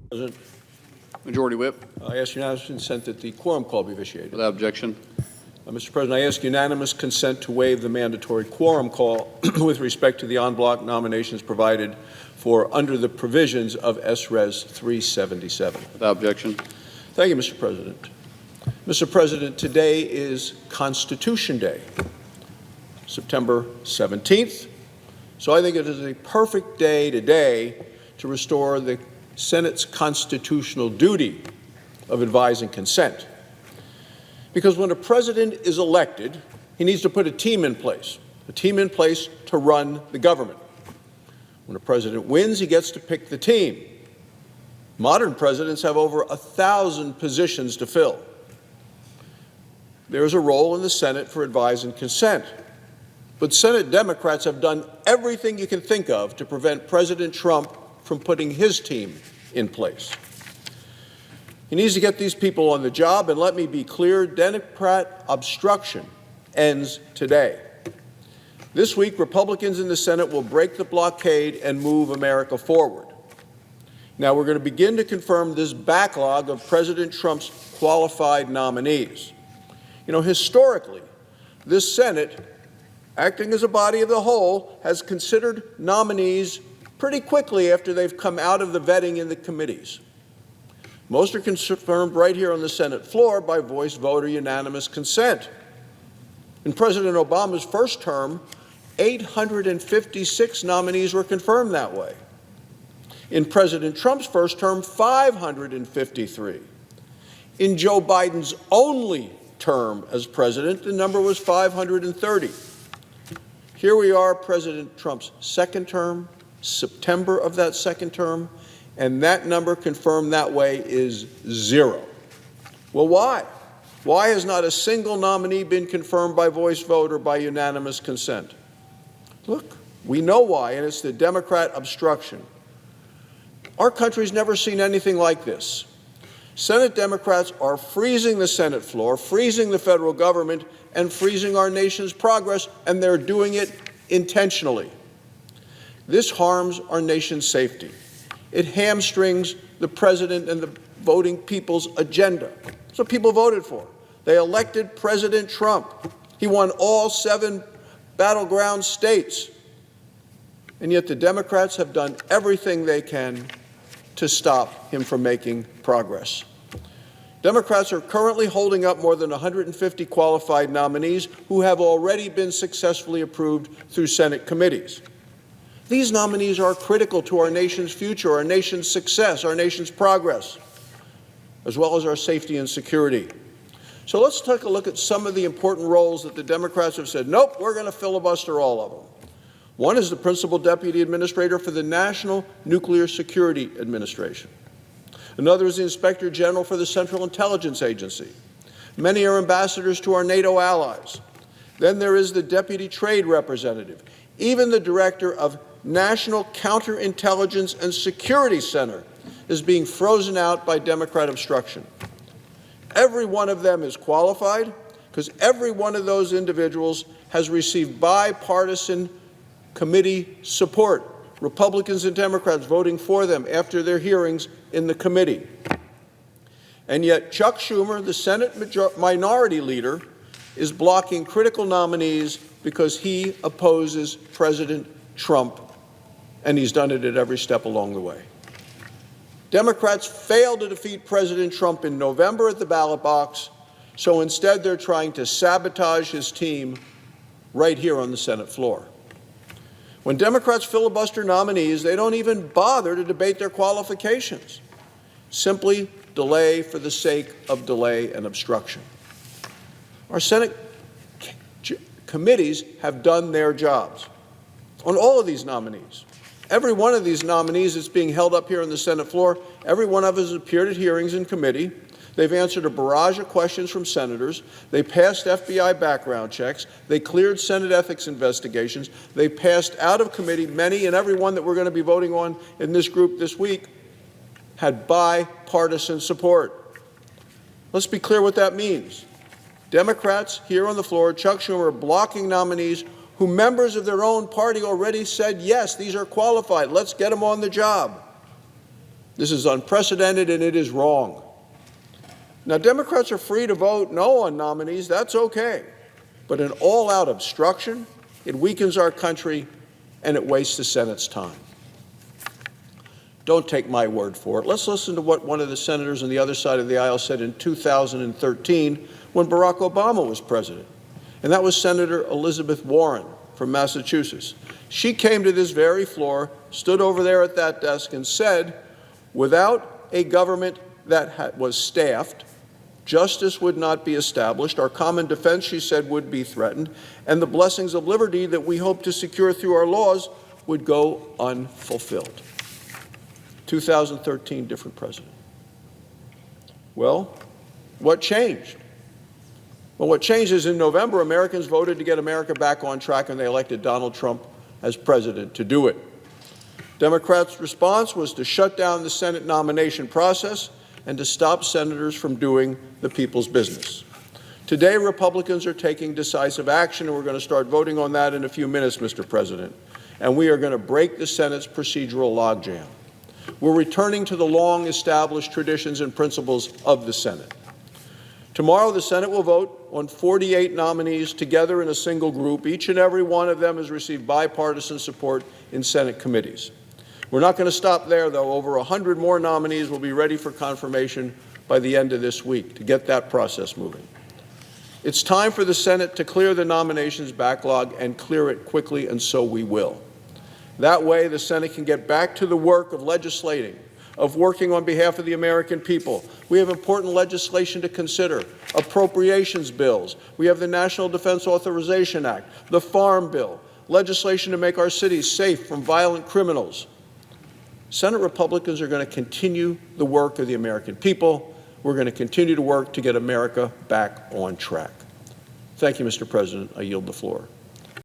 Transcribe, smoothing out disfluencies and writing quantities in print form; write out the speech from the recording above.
President, Majority Whip. I ask unanimous consent that the quorum call be vitiated. Without objection. Mr. President, I ask unanimous consent to waive the mandatory quorum call with respect to the en bloc nominations provided for under the provisions of S.Res. 377. Without objection. Thank you, Mr. President. Mr. President, today is Constitution Day, September 17th. So I think it is a perfect day today to restore the Senate's constitutional duty of advising consent. Because when a president is elected, he needs to put a team in place to run the government. When a president wins, he gets to pick the team. Modern presidents have over 1,000 positions to fill. There is a role in the Senate for advise and consent. But Senate Democrats have done everything you can think of to prevent President Trump from putting his team in place. He needs to get these people on the job, and let me be clear, Democrat obstruction ends today. This week, Republicans in the Senate will break the blockade and move America forward. Now, we're going to begin to confirm this backlog of President Trump's qualified nominees. You know, historically, this Senate, acting as a body of the whole, has considered nominees pretty quickly after they've come out of the vetting in the committees. Most are confirmed right here on the Senate floor by voice vote or unanimous consent. In President Obama's first term, 856 nominees were confirmed that way. In President Trump's first term, 553. In Joe Biden's only term as president, the number was 530. Here we are, President Trump's second term, September of that second term, and that number confirmed that way is 0. Well, why? Why has not a single nominee been confirmed by voice vote or by unanimous consent? Look, we know why, and it's the Democrat obstruction. Our country's never seen anything like this. Senate Democrats are freezing the Senate floor, freezing the federal government, and freezing our nation's progress, and they're doing it intentionally. This harms our nation's safety. It hamstrings the president and the voting people's agenda. That's what people voted for. They elected President Trump. He won all 7 battleground states. And yet the Democrats have done everything they can to stop him from making progress. Democrats are currently holding up more than 150 qualified nominees who have already been successfully approved through Senate committees. These nominees are critical to our nation's future, our nation's success, our nation's progress, as well as our safety and security. So let's take a look at some of the important roles that the Democrats have said, nope, we're going to filibuster all of them. One is the principal deputy administrator for the National Nuclear Security Administration. Another is the Inspector General for the Central Intelligence Agency. Many are ambassadors to our NATO allies. Then there is the Deputy Trade Representative. Even the Director of National Counterintelligence and Security Center is being frozen out by Democrat obstruction. Every one of them is qualified because every one of those individuals has received bipartisan committee support. Republicans and Democrats voting for them after their hearings in the committee. And yet Chuck Schumer, the Senate minority leader, is blocking critical nominees because he opposes President Trump, and he's done it at every step along the way. Democrats failed to defeat President Trump in November at the ballot box, so instead they're trying to sabotage his team right here on the Senate floor. When Democrats filibuster nominees, they don't even bother to debate their qualifications. Simply delay for the sake of delay and obstruction. Our Senate committees have done their jobs on all of these nominees. Every one of these nominees that's being held up here on the Senate floor, every one of us has appeared at hearings in committee. They've answered a barrage of questions from senators. They passed FBI background checks. They cleared Senate ethics investigations. They passed out of committee. Many and every one that we're going to be voting on in this group this week had bipartisan support. Let's be clear what that means. Democrats here on the floor, Chuck Schumer, are blocking nominees who members of their own party already said, yes, these are qualified. Let's get them on the job. This is unprecedented and it is wrong. Now, Democrats are free to vote no on nominees. That's okay. But an all-out obstruction, it weakens our country and it wastes the Senate's time. Don't take my word for it. Let's listen to what one of the senators on the other side of the aisle said in 2013 when Barack Obama was president. And that was Senator Elizabeth Warren from Massachusetts. She came to this very floor, stood over there at that desk and said, without a government that was staffed, justice would not be established, our common defense, she said, would be threatened, and the blessings of liberty that we hope to secure through our laws would go unfulfilled. 2013, different president. Well, what changed? Well, what changed is in November, Americans voted to get America back on track, and they elected Donald Trump as president to do it. Democrats' response was to shut down the Senate nomination process and to stop senators from doing the people's business. Today, Republicans are taking decisive action, and we're going to start voting on that in a few minutes, Mr. President. And we are going to break the Senate's procedural logjam. We're returning to the long-established traditions and principles of the Senate. Tomorrow, the Senate will vote on 48 nominees together in a single group. Each and every one of them has received bipartisan support in Senate committees. We're not going to stop there, though. Over 100 more nominees will be ready for confirmation by the end of this week to get that process moving. It's time for the Senate to clear the nominations backlog and clear it quickly, and so we will. That way, the Senate can get back to the work of legislating, of working on behalf of the American people. We have important legislation to consider, appropriations bills. We have the National Defense Authorization Act, the Farm Bill, legislation to make our cities safe from violent criminals. Senate Republicans are going to continue the work of the American people. We're going to continue to work to get America back on track. Thank you, Mr. President. I yield the floor.